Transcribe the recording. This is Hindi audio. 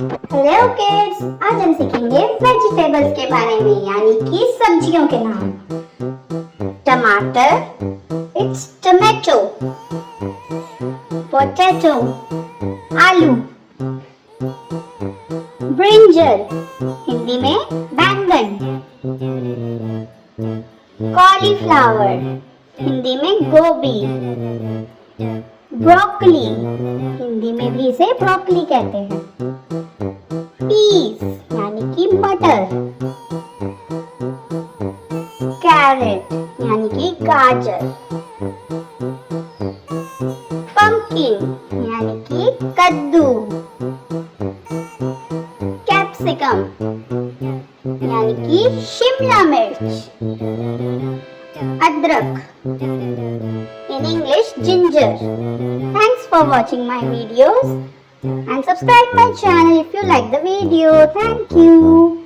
हेलो किड्स, आज हम सीखेंगे वेजिटेबल्स के बारे में, यानी कि सब्जियों के नाम। टमाटर, इट्स टोमेटो। पोटैटो, आलू। ब्रिंजल, हिंदी में बैंगन। कॉलीफ्लावर, हिंदी में गोभी। ब्रोकली, हिंदी में भी इसे ब्रोकली कहते हैं। पीस यानी कि मटर। कैरेट यानी कि गाजर। पंपकिन यानी कि कद्दू। कैप्सिकम यानी कि शिमला मिर्च। अदरक, in English ginger. Thanks for watching my videos and subscribe my channel if you like the video. Thank you.